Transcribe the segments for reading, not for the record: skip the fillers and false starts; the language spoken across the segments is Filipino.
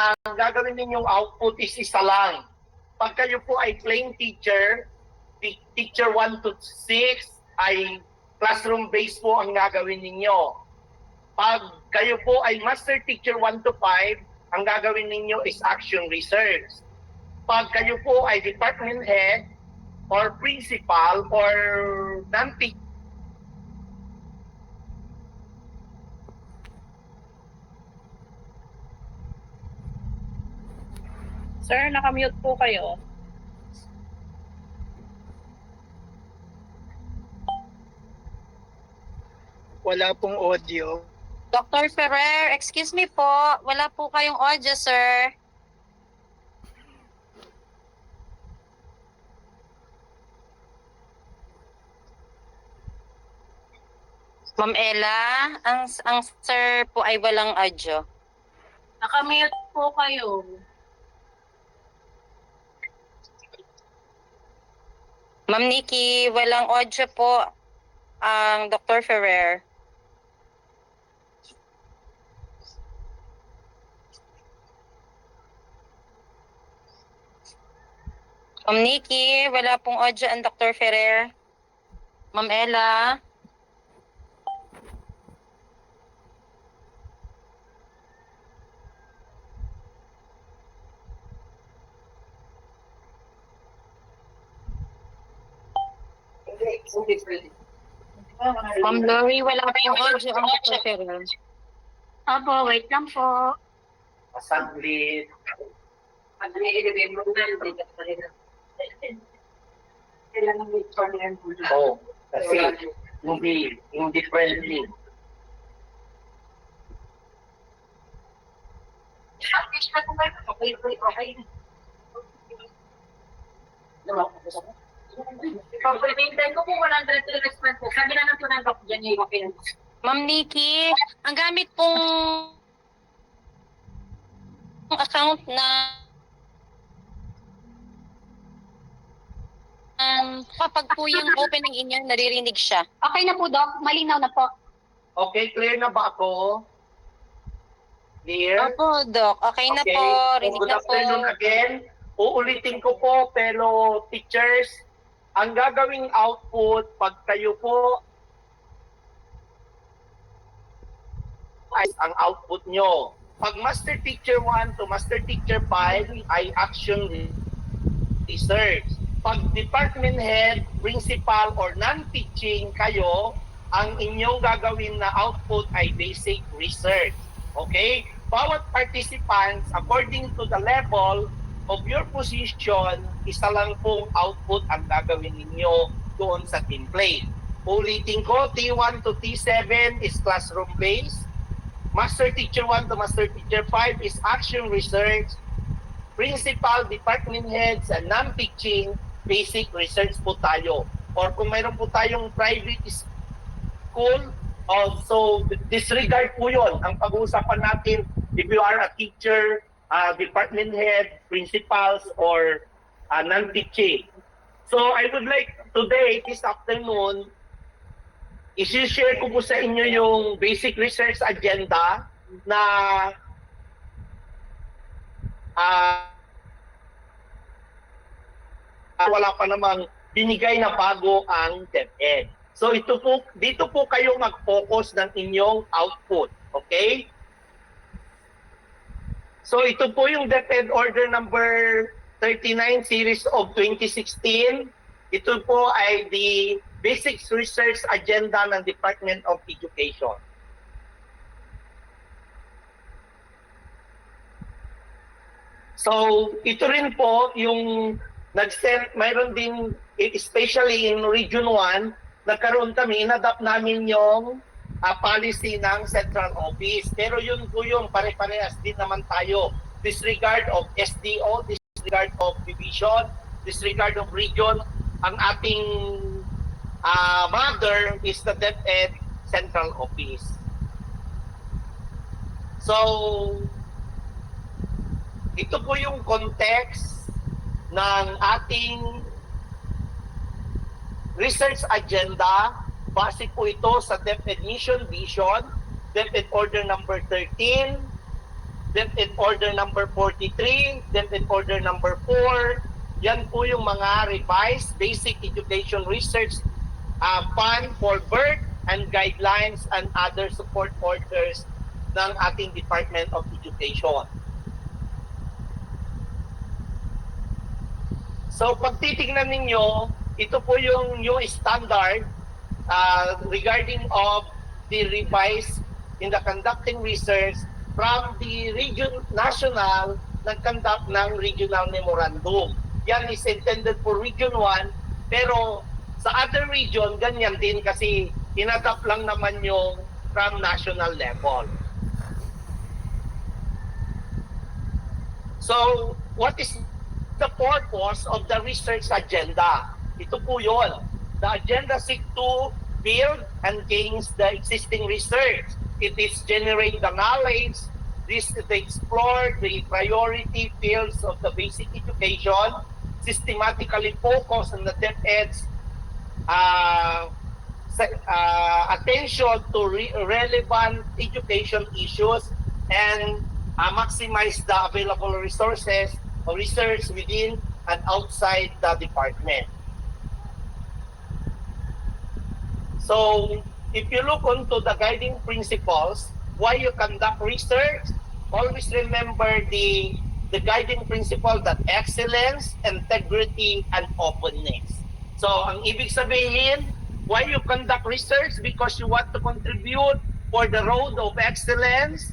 ang gagawin ninyong output is isa lang. Pag kayo po ay plain teacher, teacher 1 to 6 ay classroom-based po ang gagawin ninyo. Pag kayo po ay master teacher 1 to 5, ang gagawin ninyo is action research. Pag kayo po ay department head or principal or non-teacher, Sir, nakamute po kayo. Wala pong audio. Dr. Ferrer, excuse me po. Wala po kayong audio, sir. Ma'am Ella, ang sir po ay walang audio. Nakamute po kayo. Ma'am Nikki, walang audio po ang Dr. Ferrer. Ma'am Nikki, wala pong audio ang Dr. Ferrer. Ma'am Ella. Ma'am Lori, wala pong audio ang Dr. Ferrer. Opo, wait lang po. saglit. Oh, kasi hindi friendly. Pag-remember ko po 100 response po. Sabi naman po ng doc dyan yung okay. Ma'am Nikki, ang gamit pong account na kapag po yung opening inyo, naririnig siya. Okay na po, Doc. Malinaw na po. Okay, clear na ba ako? Clear? Opo, Doc. Okay na po. Rinig Good na po. afternoon again. Uulitin ko po, fellow teachers, ang gagawing output pag kayo po ay ang output nyo. Pag Master Teacher 1 to Master Teacher 5 ay action research. Pag Department Head, Principal, or non-teaching kayo, ang inyong gagawin na output ay basic research. Okay? Bawat participants, according to the level of your position, isa lang pong output ang gagawin ninyo doon sa team play. Ulitin ko, T1 to T7 is classroom-based. Master Teacher 1 to Master Teacher 5 is action research. Principal, department heads, and non-teaching, basic research po tayo. Or kung mayroon po tayong private school, so disregard po yun. Ang pag-uusapan natin, if you are a teacher, department head, principals, or non-teaching. So I would like today, this afternoon, i-share ko po sa inyo yung basic research agenda na wala pa namang binigay na bago ang DepEd. So dito po kayo mag-focus ng inyong output. Okay? So ito po yung DepEd Order number 39 series of 2016. Ito po ay the basic research agenda ng Department of Education. So ito rin po yung nag-send, mayroon din, especially in Region 1, nagkaroon kami, in-adapt namin yung policy ng Central Office. Pero yun po yung pare-parehas din naman tayo. Disregard of SDO, disregard of division, disregard of region. Ang ating mother is the DepEd Central Office. So, ito po yung context ng ating research agenda. Base po ito sa DepEd Mission Vision, DepEd Order number 13, DepEd Order number 43, DepEd Order number 4. Yan po yung mga revised basic education research fund for birth and guidelines and other support orders ng ating Department of Education. So pag titignan ninyo, ito po yung new standard regarding of the revised in the conducting research from the national nag-conduct ng regional memorandum. Yan is intended for Region 1, pero sa other region, ganyan din kasi inadapt lang naman yung from national level. So, what is the purpose of the research agenda? Ito po yun. The agenda seeks to build and gains the existing research. It is generate the knowledge, this to explore the priority fields of the basic education, systematically focus on the DepEd's attention to relevant education issues and maximize the available resources or research within and outside the department. So, if you look onto the guiding principles, why you conduct research, always remember the guiding principle that excellence, integrity, and openness. So, ang ibig sabihin, why you conduct research? Because you want to contribute for the road of excellence.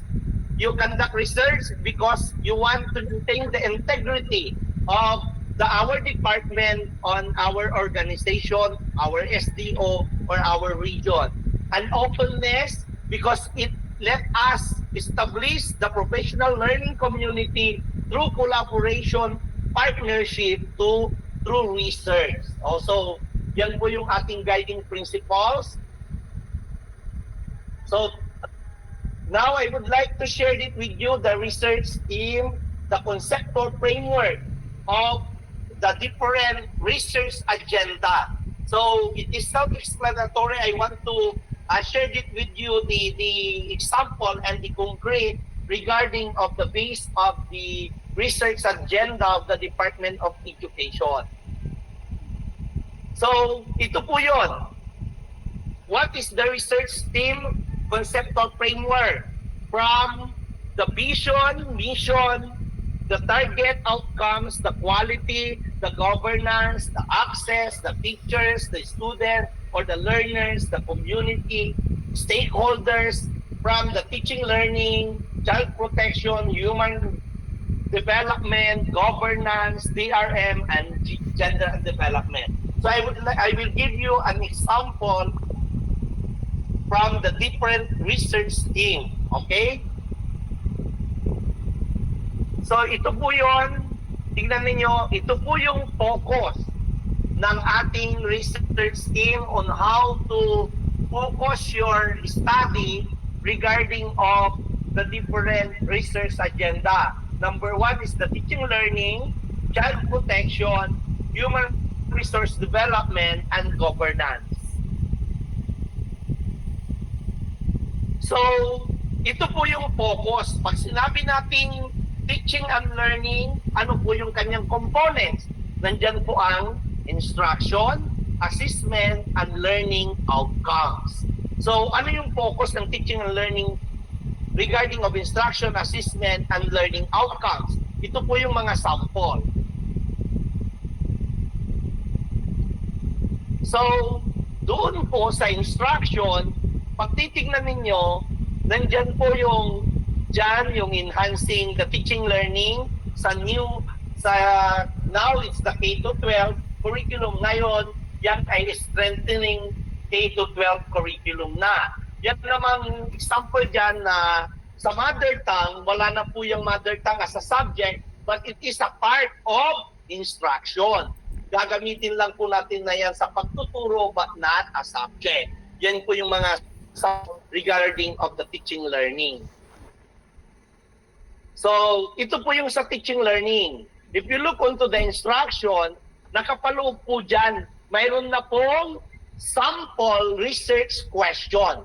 You conduct research because you want to maintain the integrity of our department on our organization, our SDO, or our region. And openness because it let us establish the professional learning community through collaboration, partnership, through research. Also, yan po yung ating guiding principles. So, now I would like to share it with you, the research team, the conceptual framework of the different research agenda. So, it is self-explanatory. I want to share it with you the example and the concrete regarding of the base of the research agenda of the Department of Education. So, ito po yun. What is the research team conceptual framework? From the vision, mission, the target outcomes, the quality, the governance, the access, the teachers, the student, or the learners, the community, stakeholders, from the teaching learning, child protection, human development, governance, DRM, and gender and development. So I will give you an example from the different research team. Okay? So ito po yun, tingnan ninyo, ito po yung focus ng ating research team on how to focus your study regarding of the different research agenda. Number 1 is the teaching learning, child protection, human resource development, and governance. So, ito po yung focus. Pag sinabi natin teaching and learning, ano po yung kanyang components? Nandyan po ang instruction, assessment, and learning outcomes. So, ano yung focus ng teaching and learning regarding of instruction, assessment, and learning outcomes? Ito po yung mga sample. So, doon po sa instruction, pag titignan ninyo, nandyan po yung enhancing the teaching learning now it's the K-12 curriculum. Ngayon, yan ay strengthening K-12 curriculum na. Yan namang example dyan na sa mother tongue, wala na po yung mother tongue as a subject, but it is a part of instruction. Gagamitin lang po natin na yan sa pagtuturo but not a subject. Yan po yung mga regarding of the teaching learning. So, ito po yung sa teaching learning. If you look onto the instruction, nakapaloob po dyan, mayroon na pong sample research question.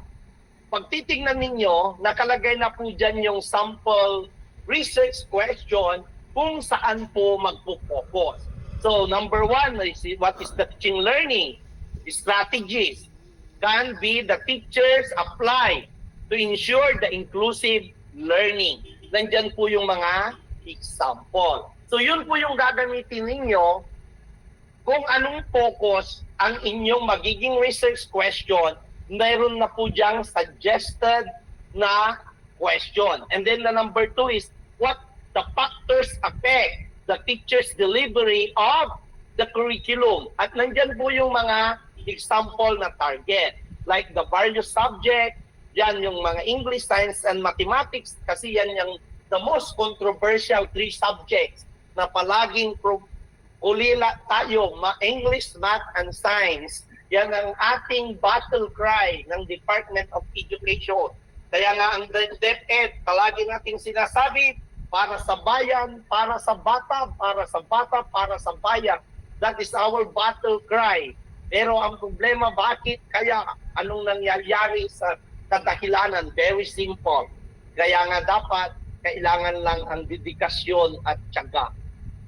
Pag titignan ninyo, nakalagay na po dyan yung sample research question kung saan po magpo-focus. So number 1 is what is the teaching learning strategies can be the teachers apply to ensure the inclusive learning. Nandyan po yung mga example. So yun po yung gagamitin ninyo kung anong focus ang inyong magiging research question. Mayroon na po diyang suggested na question. And then the number 2 is what the factors affect the teacher's delivery of the curriculum. At nandyan po yung mga example na target. Like the various subject, yan yung mga English, Science, and Mathematics kasi yan yung the most controversial 3 subjects na palaging ulila tayo, English, Math, and Science. Yan ang ating battle cry ng Department of Education. Kaya nga ang DepEd, palagi natin sinasabi, para sa bayan, para sa bata, para sa bata, para sa bayan. That is our battle cry. Pero ang problema, bakit kaya anong nangyayari sa kadahilanan? Very simple. Kaya nga dapat, kailangan lang ang dedikasyon at tiyaga.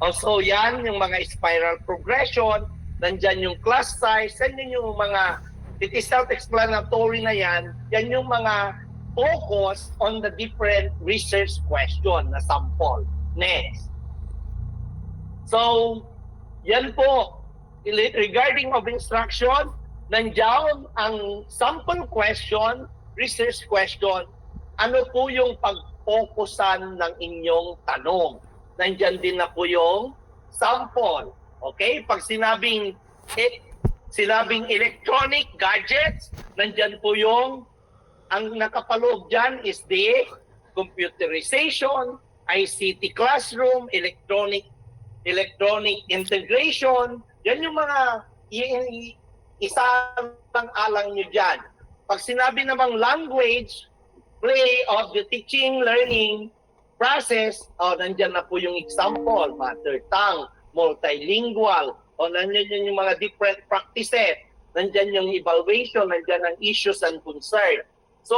Also, yan, yung mga spiral progression, nandyan yung class size, yan yung mga, it is self-explanatory na yan yung mga focus on the different research question na sample. Next. So, yan po. Regarding of instruction, nandiyan ang sample question, research question, ano po yung pag-focusan ng inyong tanong. Nandiyan din na po yung sample. Okay? Pag sinabing electronic gadgets, nandiyan po yung ang nakapaloob dyan is the computerization, ICT classroom, electronic integration. Yan yung mga isang alang nyo dyan. Pag sinabi namang language, play of the teaching, learning process, nandyan na po yung example, mother tongue, multilingual, nandyan yung mga different practices, nandyan yung evaluation, nandyan ang issues and concern. So,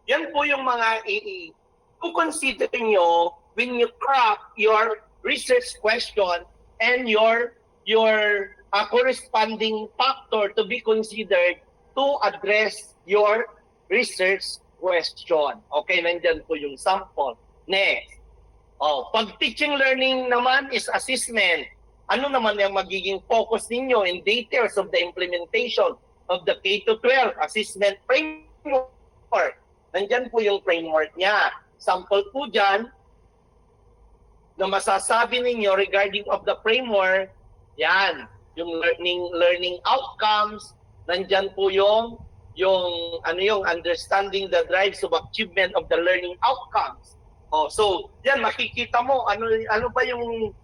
yan po yung mga i-consider nyo when you craft your research question and your corresponding factor to be considered to address your research question. Okay, nandyan po yung sample. Next. Pag teaching learning naman is assessment. Ano naman yung magiging focus ninyo in details of the implementation of the K-12 assessment framework? Nandyan po yung framework niya. Sample po dyan na masasabi ninyo regarding of the framework, yan, yung learning outcomes, nandyan po yung understanding the drives of achievement of the learning outcomes. So, yan, makikita mo, ano ba yung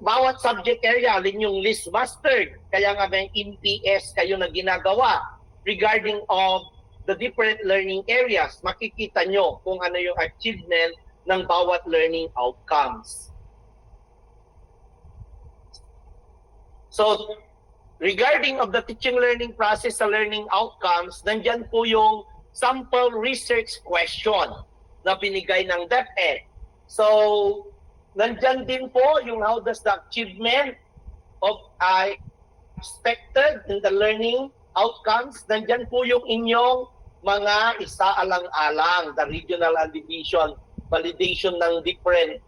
bawat subject area, alin yung list mastered, kaya nga may MPS kayo na ginagawa regarding of the different learning areas, makikita nyo kung ano yung achievement ng bawat learning outcomes. So, regarding of the teaching learning process sa learning outcomes, nandyan po yung sample research question na binigay ng DepEd. So, nandyan din po yung how does the achievement of expected in the learning outcomes. Nandyan po yung inyong mga isaalang-alang, the regional and division validation ng different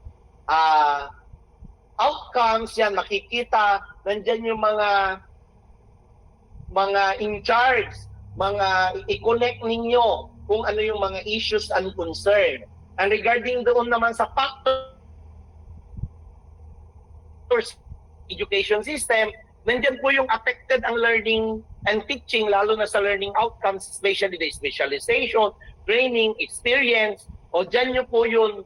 outcomes. Yan, makikita, nandyan yung mga in charge, mga i-connect ninyo kung ano yung mga issues and concern. And regarding doon naman sa factors education system, nandiyan po yung affected ang learning and teaching, lalo na sa learning outcomes, especially the specialization, training, experience, o dyan nyo po yung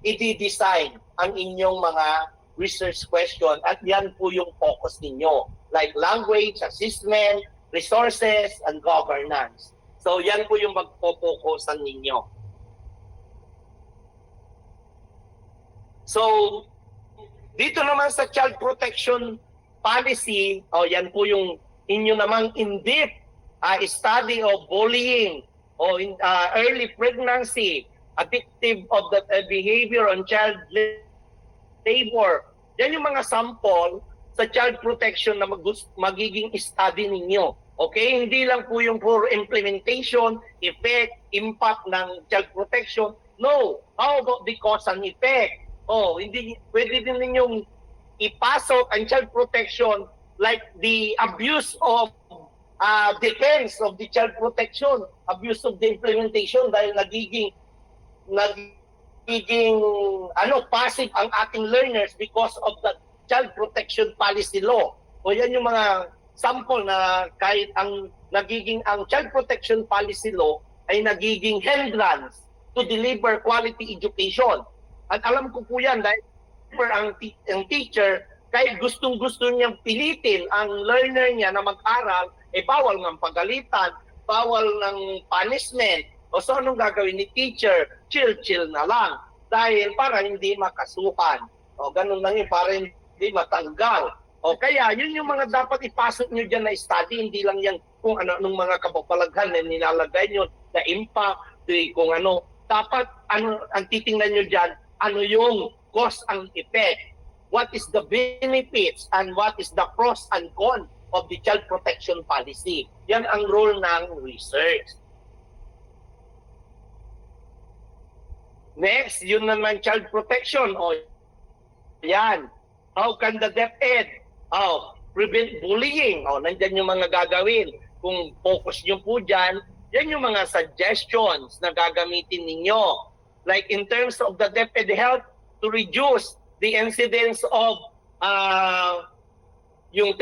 i-design ang inyong mga research question at yan po yung focus ninyo, like language, assessment, resources, and governance. So yan po yung magpo-focusan ninyo. So, dito naman sa child protection policy, yan po yung inyo namang in-depth study of bullying o early pregnancy, addictive of the behavior on child labor. Yan yung mga sample sa child protection na magiging study ninyo. Okay? Hindi lang po yung for implementation, effect, impact ng child protection. No. How about the cause and effect? Hindi pwede din ninyong ipasok ang child protection like the abuse of defense of the child protection, abuse of the implementation dahil nagiging passive ang ating learners because of the child protection policy law. O yan yung mga sample na kahit ang child protection policy law ay nagiging hindrance to deliver quality education. At alam ko po yan dahil ang teacher, kahit gustong-gusto niyang pilitin ang learner niya na mag-aral, bawal ng pagalitan, bawal ng punishment. O so anong gagawin ni teacher? Chill na lang. Dahil para hindi makasukan. O ganun lang yun, para hindi matanggal. O kaya, yun yung mga dapat ipasok nyo dyan na study, hindi lang yan kung anong mga kapapalaghan na nilalagay nyo, na impact, kung ano. Dapat, ang titingnan nyo dyan, ano yung cause and effect. What is the benefits and what is the pros and cons of the child protection policy. Yan ang role ng research. Next, yun naman child protection. Yan. How can the DepEd prevent bullying? Nandyan yung mga gagawin. Kung focus nyo po dyan, yan yung mga suggestions na gagamitin ninyo. Like in terms of the DepEd help to reduce the incidence of yung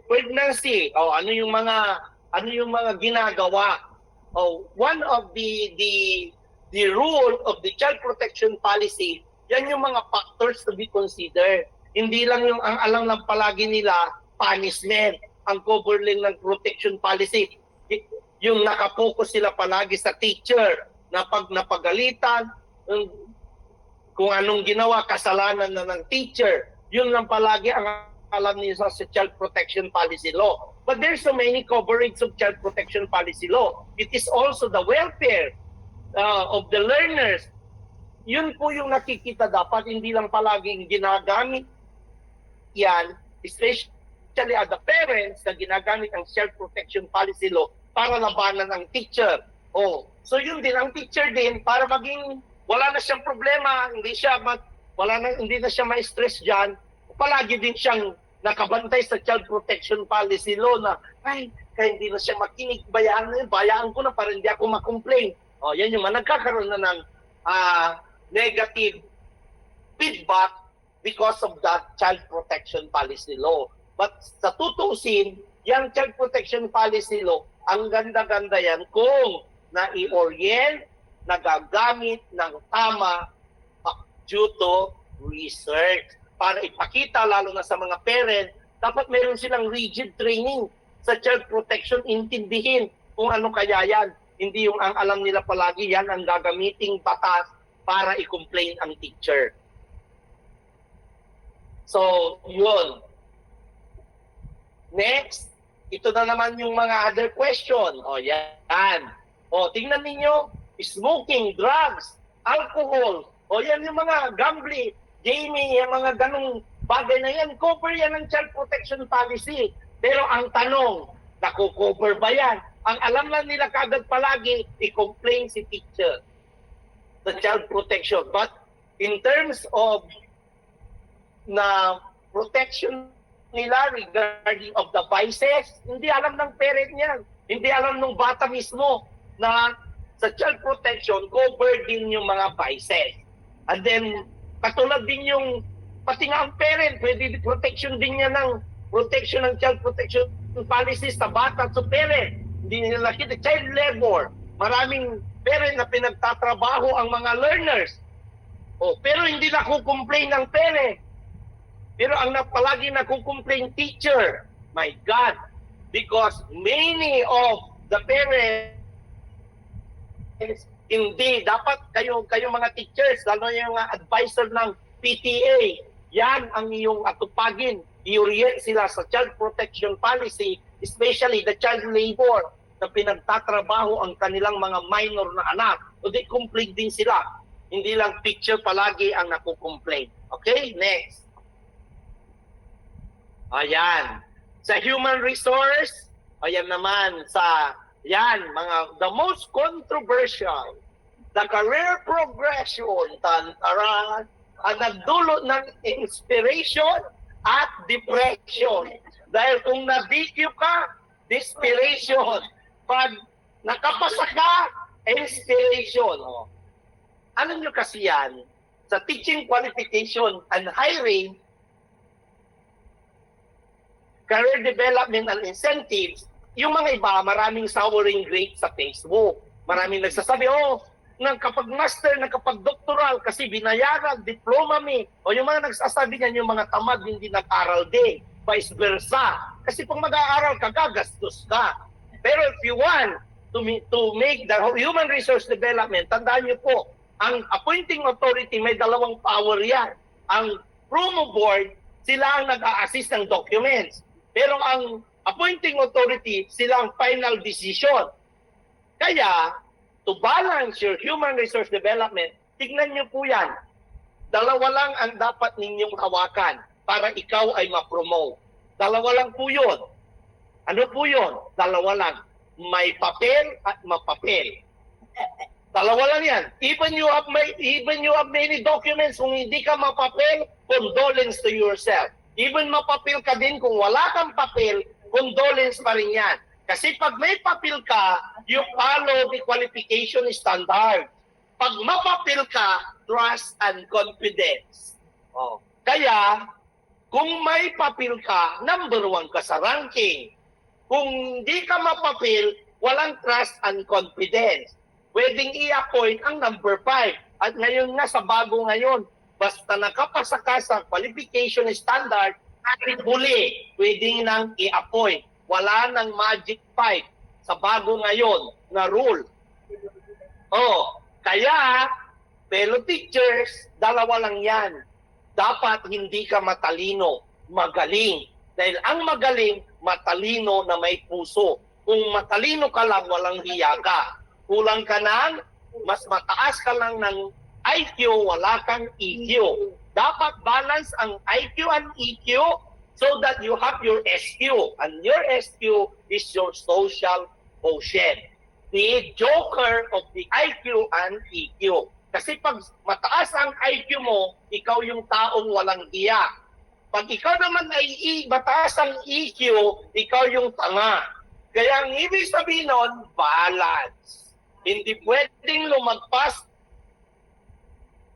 pregnancy. Ano yung mga ginagawa? One of the rule of the child protection policy, yan yung mga factors to be considered. Hindi lang yung ang alam lang palagi nila punishment, ang cover lang ng protection policy. Yung nakapokus sila palagi sa teacher na pag napagalitan, kung anong ginawa, kasalanan na ng teacher. Yun lang palagi ang alam nila sa child protection policy law. But there's so many coverage of child protection policy law. It is also the welfare of the learners. Yun po yung nakikita dapat, hindi lang palaging ginagamit yan, especially at the parents na ginagamit ang child protection policy law para labanan ang teacher. So yun din, ang teacher din, para maging wala na siyang problema, hindi na siya ma-stress diyan. Palagi din siyang nakabantay sa child protection policy law na kaya hindi na siya makinig, bayaan ko na para hindi ako ma-complain. Yan yung nagkakaroon na ng negative feedback because of that child protection policy law. But sa tutusin, yung child protection policy law, ang ganda-ganda yan kung na-i-orient, nagagamit ng tama due to research. Para ipakita, lalo na sa mga parent, dapat meron silang rigid training sa child protection, intindihin kung ano kaya yan. Hindi yung ang alam nila palagi, yan ang gagamiting batas para i-complain ang teacher. So, yun. Next, ito na naman yung mga other question. Yan. Tingnan ninyo, smoking, drugs, alcohol, yan yung mga gambling, gaming, yung mga ganong bagay na yan, cover yan ng child protection policy. Pero ang tanong, naku-cover ba yan? Ang alam lang nila kagad palagi, i-complain si teacher the child protection. But in terms of na protection nila regarding of the vices, hindi alam ng parent niyan. Hindi alam ng bata mismo na sa child protection, covered din yung mga vices. And then, katulad din yung, pati nga ang parent, pwede protection din niya ng protection ng child protection policy sa bata at sa parent. Hindi nila nakita. Child labor. Maraming parent na pinagtatrabaho ang mga learners. Pero hindi nakukomplain ng parent. Pero ang palagi nakukomplain teacher. My God. Because many of the parents, hindi, dapat kayo mga teachers, lalo yung mga advisor ng PTA, yan ang iyong atupagin. I-orient sila sa child protection policy, especially the child labor na pinagtatrabaho ang kanilang mga minor na anak. O di complete din sila. Hindi lang picture palagi ang nakukomplain. Okay, next. Ayan. Sa human resource, ayan naman sa, yan, the most controversial, the career progression, tantaran, ang nagdulot ng inspiration at depression. Dahil kung na-DQ ka, desperation. Pag nakapasa ka, inspiration. Oh. Ano nyo kasi yan? Sa teaching qualification and hiring, career development and incentives, yung mga iba, maraming souring grade sa Facebook. Maraming nagsasabi, kapag master, kapag doctoral, kasi binayaran, diploma me. O yung mga nagsasabi niyan, yung mga tamad, hindi nag-aral din. Vice versa. Kasi pag mag-aaral ka, gagastos ka. Pero if you want to make the human resource development, tandaan niyo po, ang appointing authority may dalawang power yan. Ang promo board, sila ang nag-a-assist ng documents. Pero ang appointing authority, sila ang final decision. Kaya, to balance your human resource development, tignan niyo po yan. Dalawa lang ang dapat ninyong hawakan para ikaw ay ma-promote. Dalawa lang po yun. Ano po yun? Dalawa lang. May papel at mapapel. Dalawa lang yan. Even you have many documents, kung hindi ka mapapel, condolence to yourself. Even mapapil ka din, kung wala kang papel, condolence pa rin yan. Kasi pag may papel ka, you follow the qualification standard. Pag mapapil ka, trust and confidence. Kaya, kung may papel ka, number 1 ka sa ranking. Kung hindi ka mapapil, walang trust and confidence. Pwedeng i-appoint ang number 5. At ngayon nga, sa bago ngayon, basta nakapasa ka sa qualification standard, at huli, pwedeng nang i-appoint. Wala nang magic 5 sa bago ngayon na rule. Kaya, fellow teachers, dalawa lang yan. Dapat hindi ka matalino, magaling. Dahil ang magaling, matalino na may puso. Kung matalino ka lang, walang hiya ka. Kulang ka ng, mas mataas ka lang ng IQ, wala kang EQ. Dapat balance ang IQ and EQ so that you have your SQ. And your SQ is your social quotient. The joker of the IQ and EQ. Kasi pag mataas ang IQ mo, ikaw yung taong walang iya. Pag ikaw naman ay mataas ang EQ, ikaw yung tanga. Kaya ang ibig sabihin nun, balance. Hindi pwedeng lumagpas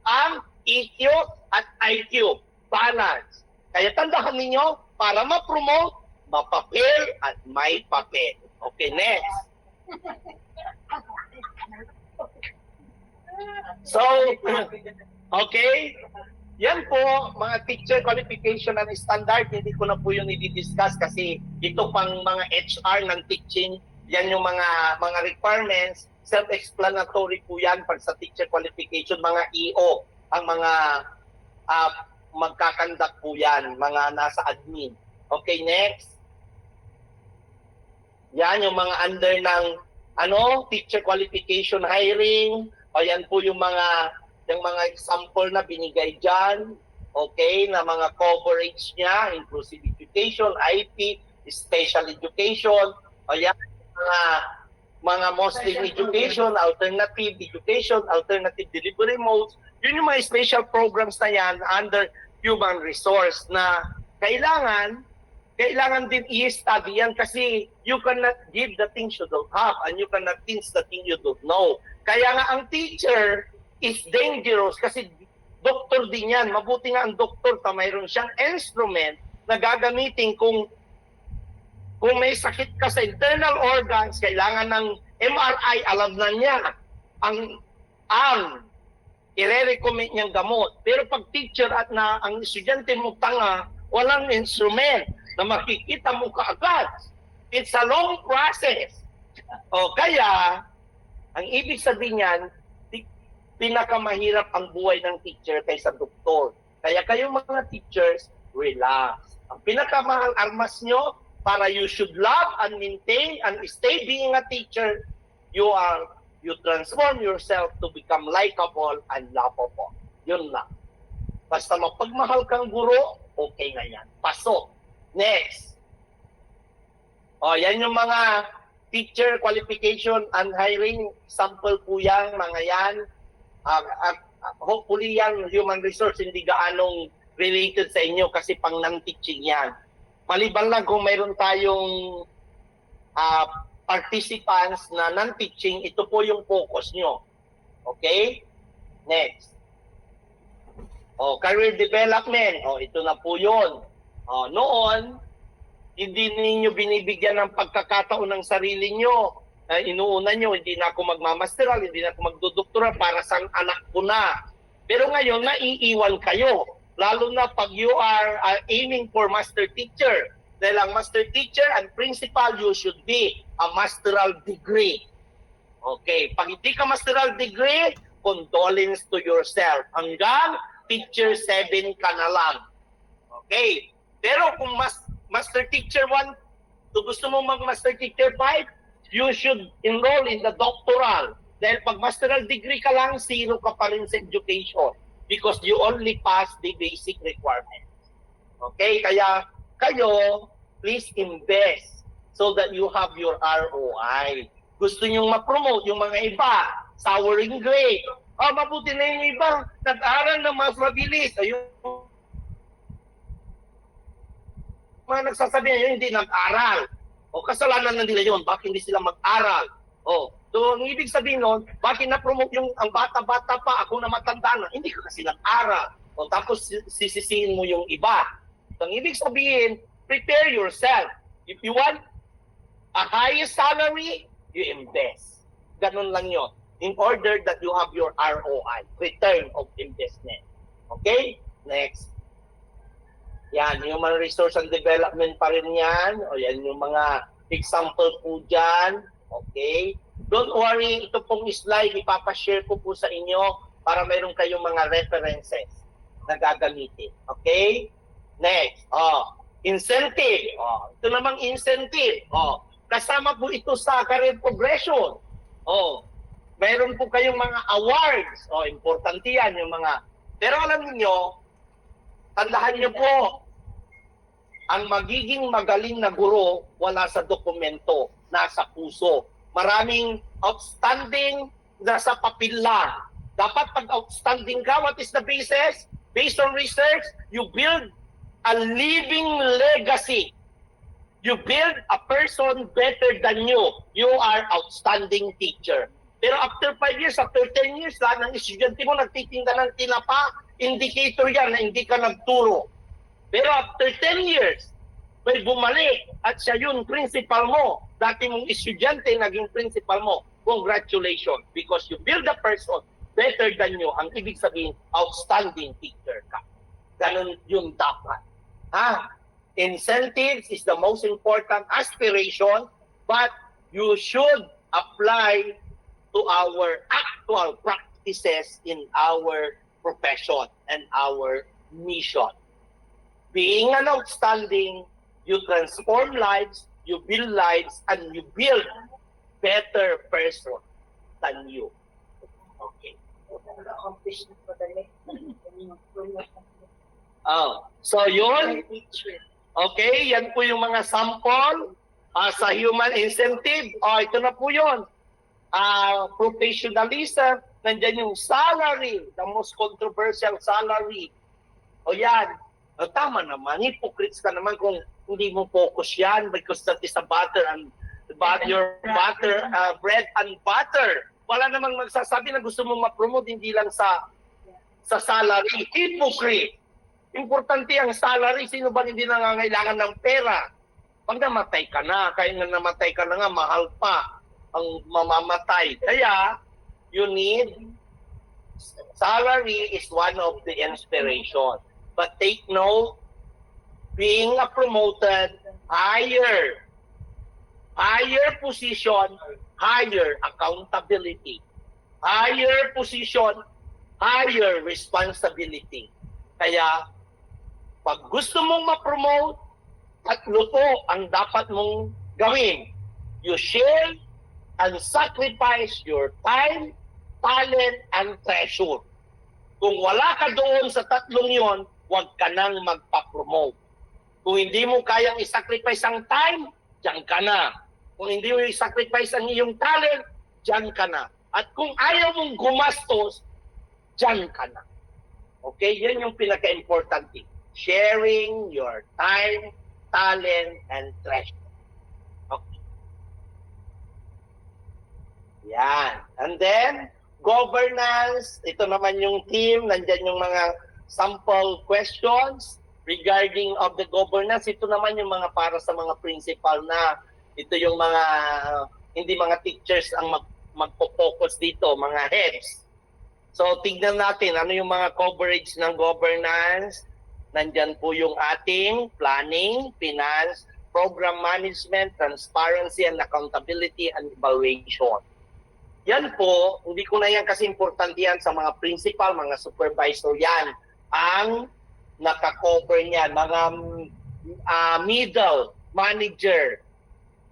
ang EQ at IQ. Balance. Kaya tandaan ninyo, para ma-promote, mapapel at may papel. Okay, next. So, okay. Yan po, mga teacher qualification and standard, hindi ko na po yun i-discuss kasi ito pang mga HR ng teaching, yan yung mga requirements, self-explanatory po yan pag sa teacher qualification, mga EO, ang mga magkakandak po yan, mga nasa admin. Okay, next. Yan yung mga under ng teacher qualification hiring, o yan po yung mga example na binigay dyan, okay, na mga coverage niya, inclusive education, IP, special education, o yan, mga Muslim education, alternative education, alternative delivery modes, yun yung mga special programs na yan under human resource na kailangan din i-study yan kasi you cannot give the things you don't have and you cannot teach the thing you don't know. Kaya nga ang teacher is dangerous kasi doktor din yan. Mabuti nga ang doktor mayroon siyang instrument na gagamitin kung may sakit ka sa internal organs, kailangan ng MRI, alam na niya ang i-recommend niyang gamot. Pero pag teacher at ang estudyante mo tanga, walang instrument na makikita mo kaagad. It's a long process. Kaya, ang ibig sabihin niyan, pinakamahirap ang buhay ng teacher kaysa doktor. Kaya kayong mga teachers, relax. Ang pinakamahal armas nyo para you should love and maintain and stay being a teacher, you transform yourself to become likable and lovable. Yun lang. Basta mapagmahal kang guro, okay na yan. Pasok. Next. O, yan yung mga teacher qualification and hiring. Sample po yan, mga yan. Hopefully yan, human resource, hindi gaanong related sa inyo kasi pang non-teaching yan. Maliban lang kung mayroon tayong participants na non-teaching, ito po yung focus nyo. Okay? Next. Career development. Ito na po yun. Noon, hindi ninyo binibigyan ng pagkakataon ng sarili nyo. Inuuna nyo, hindi na ako magmamasteral, hindi na ako magdodoktoral para sa anak ko na. Pero ngayon, naiiwan kayo. Lalo na pag you are aiming for master teacher. Dahil ang master teacher and principal, you should be a masteral degree. Okay, pag hindi ka masteral degree, condolence to yourself. Hanggang teacher 7 ka na lang. Okay, pero kung master teacher 1, gusto mo mag-master teacher 5, you should enroll in the doctoral. Dahil pag masteral degree ka lang, 0 ka pa rin sa education because you only pass the basic requirements. Okay, kaya kayo, please invest so that you have your ROI. Gusto nyong ma-promote yung mga iba, souring grade. Mabuti na yung iba, nag-aral na mas mabilis. Ayun, mga nagsasabi na yun, hindi nag-aral. Kasalanan na nila yun, bakit hindi sila mag-aral? So, ang ibig sabihin nun, bakit na-promote yung ang bata-bata pa, ako na matanda na, hindi ka kasi nag-aral. Tapos sisisihin mo yung iba. So, ang ibig sabihin, prepare yourself. If you want a highest salary, you invest. Ganun lang yun. In order that you have your ROI, return of investment. Okay? Next. Yan, human resource and development pa rin yan. Yan yung mga example po dyan. Okay? Don't worry, ito pong slide, ipapashare ko po sa inyo para mayroon kayong mga references na gagamitin. Okay? Next. Incentive. Ito namang incentive. Kasama po ito sa career progression. Mayroon po kayong mga awards. Importante yan yung mga. Pero alam niyo, tandaan niyo po, ang magiging magaling na guro wala sa dokumento, nasa puso. Maraming outstanding nasa papel lang. Dapat pag outstanding ka, what is the basis? Based on research, you build a living legacy. You build a person better than you. You are outstanding teacher. Pero after 5 years, after 10 years, lahat ng estudyante mo nagtitinda ng tinapa, indicator yan na hindi ka nagturo. Pero after 10 years, may bumalik at siya yun, principal mo. Dati mong estudyante, naging principal mo. Congratulations, because you build a person better than you. Ang ibig sabihin, outstanding teacher ka. Ganun yung dapat. Incentives is the most important aspiration, but you should apply to our actual practices in our profession and our mission. Being an outstanding, you transform lives, you build lives, and you build better person than you. Okay. So yun. Okay, yan po yung mga sample sa human incentive. Ito na po yun. Professionalism, nandyan yung salary, the most controversial salary. Yan. Tama naman, hypocrites ka naman kung hindi mo focus yan because that is a butter and your butter, bread and butter. Wala namang magsasabi na gusto mong ma-promote hindi lang sa salary. Hypocrite. Importante ang salary. Sino ba hindi nangangailangan ng pera? Pag namatay ka na, kaya nga namatay ka na nga, mahal pa ang mamamatay. Kaya, you need, salary is one of the inspiration. But take note, being a promoted, higher position, higher accountability. Higher position, higher responsibility. Kaya, pag gusto mong ma-promote, 3 ang dapat mong gawin. You share and sacrifice your time, talent, and treasure. Kung wala ka doon sa tatlong yon, huwag ka nang magpa-promote. Kung hindi mo kayang isacrifice ang time, diyan ka na. Kung hindi mo isacrifice ang iyong talent, diyan ka na. At kung ayaw mong gumastos, diyan ka na. Okay? Yan yung pinaka-importante. Sharing your time, talent, and treasure. Okay. Yan. And then, governance. Ito naman yung team. Nandyan yung mga sample questions regarding of the governance. Ito naman yung mga para sa mga principal na. Ito yung mga, hindi mga teachers ang magpo-focus dito, mga heads. So, tignan natin ano yung mga coverage ng governance. Nandyan po yung ating planning, finance, program management, transparency and accountability and evaluation. Yan po, hindi ko na yan kasi importante yan sa mga principal, mga supervisor yan. Ang nakakover niyan, mga middle manager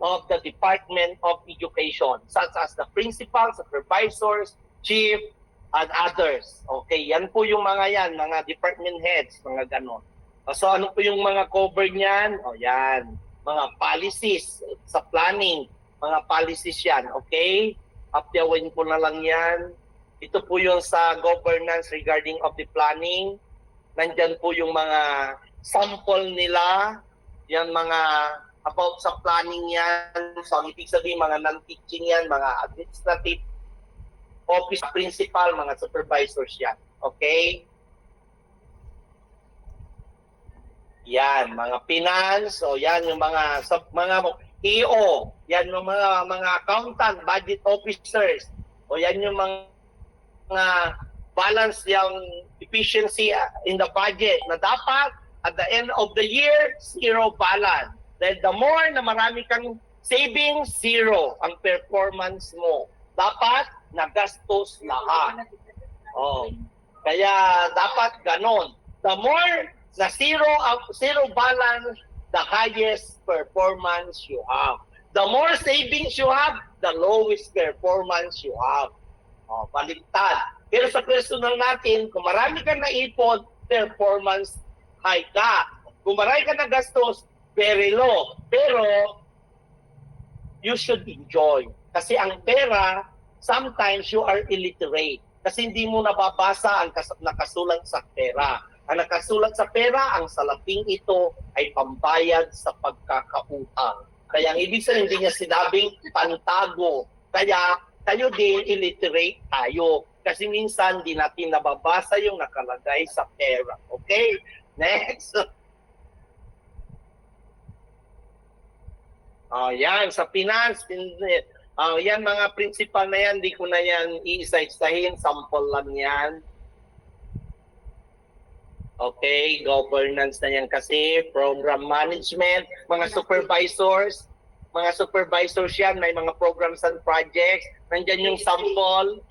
of the Department of Education, such as the principal, supervisors, chief, and others. Okay, yan po yung mga yan, mga department heads, mga ganon. So ano po yung mga cover niyan? O yan, mga policies sa planning, mga policies yan, okay? Apyawin ko na lang yan. Ito po yung sa governance regarding of the planning. Nandyan po yung mga sample nila, yan mga about sa planning yan. So ang ibig sabihin, mga non-teaching yan, mga administrative, office principal, mga supervisors yan. Okay? Yan, mga finance, o yan yung mga EO, yan yung mga accountant, budget officers, o yan yung mga balance yung efficiency in the budget na dapat at the end of the year, zero balance. Then the more na marami kang savings, zero ang performance mo. Dapat nagastos lahat. Oh. Kaya dapat ganon. The more na zero balance, the highest performance you have. The more savings you have, the lowest performance you have. Oh, baliktad. Pero sa personal natin, kung marami kang naipon, performance high ka. Kung marami kang nagastos, very low. Pero you should enjoy. Kasi ang pera, sometimes you are illiterate. Kasi hindi mo nababasa ang nakasulat sa pera. Ang nakasulat sa pera, ang salaping ito ay pambayad sa pagkakautang. Kaya ang ibig sabihin, hindi niya sinabing pantago. Kaya tayo din, illiterate tayo. Kasi minsan, di natin nababasa yung nakalagay sa pera. Okay? Next. Yan, sa finance, yan mga principal na yan, di ko na yan iisa-isahin, sample lang yan. Okay, governance na yan kasi, program management, mga supervisors yan, may mga programs and projects, nandyan yung sample.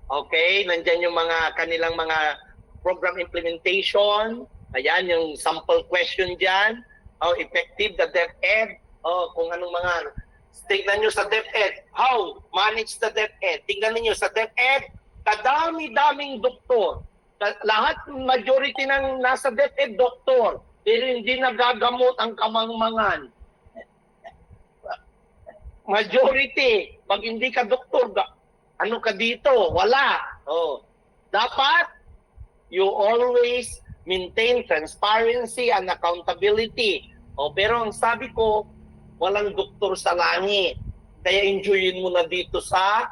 Okay, nandyan yung mga kanilang mga program implementation. Ayan, yung sample question dyan. How effective the DepEd. Kung anong mga, tingnan nyo sa DepEd. How manage the DepEd. Tingnan niyo sa DepEd, kadami-daming doktor. Lahat, majority ng nasa DepEd, doktor. Pero hindi nagagamot ang kamangmangan. Majority, pag hindi ka doktor, ano ka dito? Wala. Dapat, you always maintain transparency and accountability. Pero ang sabi ko, walang doktor sa langit. Kaya enjoyin mo na dito sa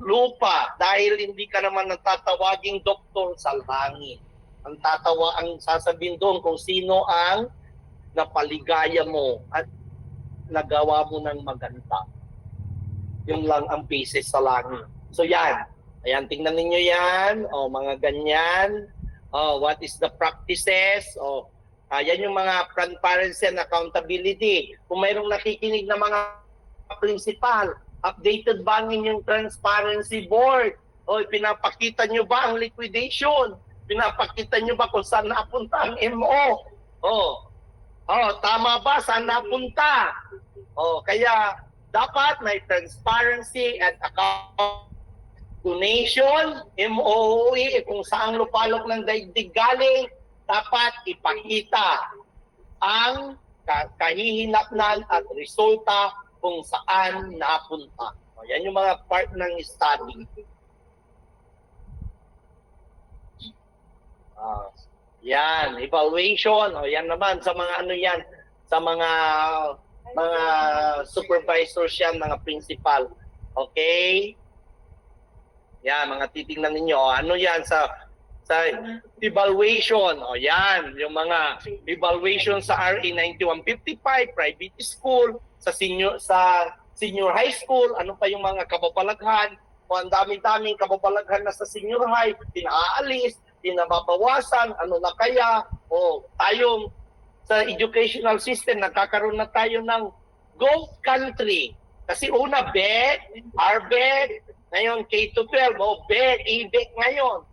lupa dahil hindi ka naman natatawaging doktor sa langit. Ang sasabihin doon kung sino ang napaligaya mo at nagawa mo ng maganda. Yung lang ang basis sa langit. So yan. Ayan, tingnan ninyo yan. Mga ganyan. What is the practices? Yan yung mga transparency and accountability. Kung mayroong nakikinig na mga principal, updated ba ang inyong transparency board? Pinapakita nyo ba ang liquidation? Pinapakita nyo ba kung saan napunta ang MO? Tama ba? Saan napunta? Kaya dapat may transparency at account donation, MOE, kung saan lupalok ng daigdig galing, dapat ipakita ang kahihinatnan at resulta kung saan napunta. Yan yung mga part ng study. Yan, evaluation. Yan naman sa mga ano yan, sa mga supervisors yan, mga principal. Okay? Yan, mga titingnan ninyo. Ano yan sa evaluation? Yan, yung mga evaluation sa RA 9155, private school, sa senior high school, ano pa yung mga kababalaghan, o ang dami-daming kababalaghan na sa senior high, pinaalis, pinababawasan, ano na kaya, tayong sa educational system, nagkakaroon na tayo ng Gulf country. Kasi una, BEC, RBEC, ngayon K-12, BEC, EBEC ngayon.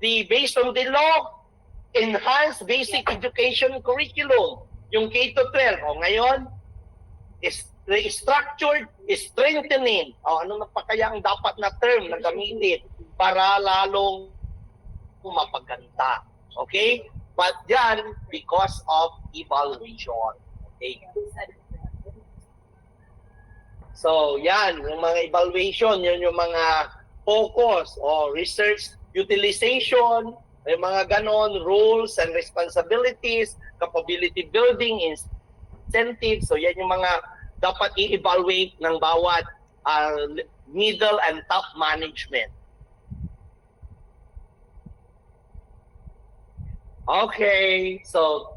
Based on the law, enhanced basic education curriculum, yung K-12. Ngayon, structured, strengthening. Ano na pa kaya ang dapat na term na gamitin para lalong mapaganda. Okay? But yan, because of evaluation. Okay? So, yan, yung mga evaluation, yun yung mga focus o research utilization, yung mga ganon, roles and responsibilities, capability building, incentives. So, yan yung mga dapat i-evaluate ng bawat middle and top management. Okay, so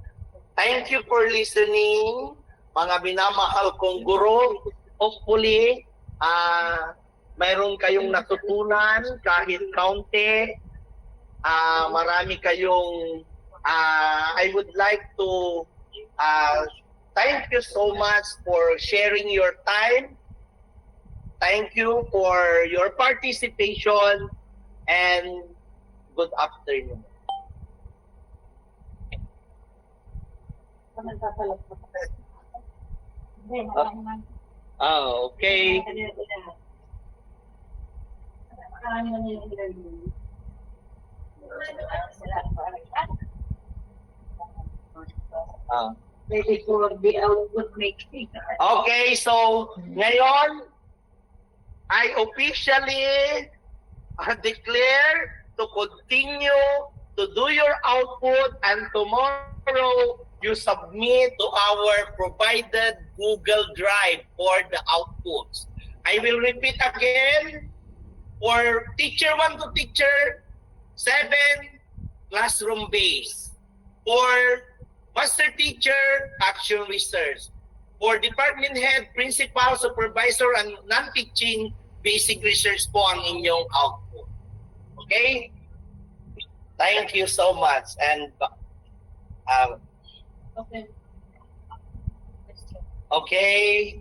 thank you for listening, mga minamahal kong guro. Hopefully, mayroon kayong natutunan kahit kaunti. Marami kayong, I would like to thank you so much for sharing your time. Thank you for your participation and good afternoon. Okay. Okay, so ngayon, I officially declare to continue to do your output, and tomorrow you submit to our provided Google Drive for the outputs. I will repeat again, for teacher 1 to teacher 7, classroom base. For master teacher, action research. For department head, principal, supervisor, and non-teaching, basic research po ang inyong output. Okay? Thank you so much. And okay.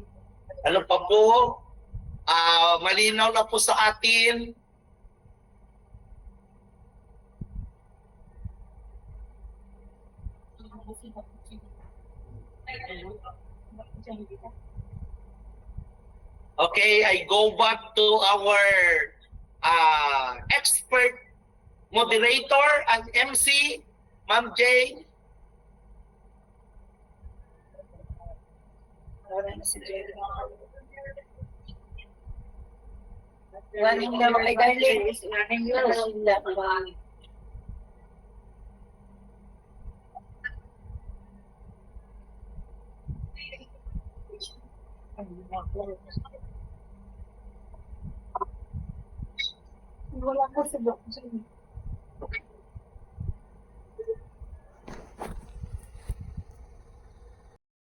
Ano pa po? Malinaw na po sa atin. Okay, I go back to our expert moderator and MC, Ma'am Jane. Wala kasi doon.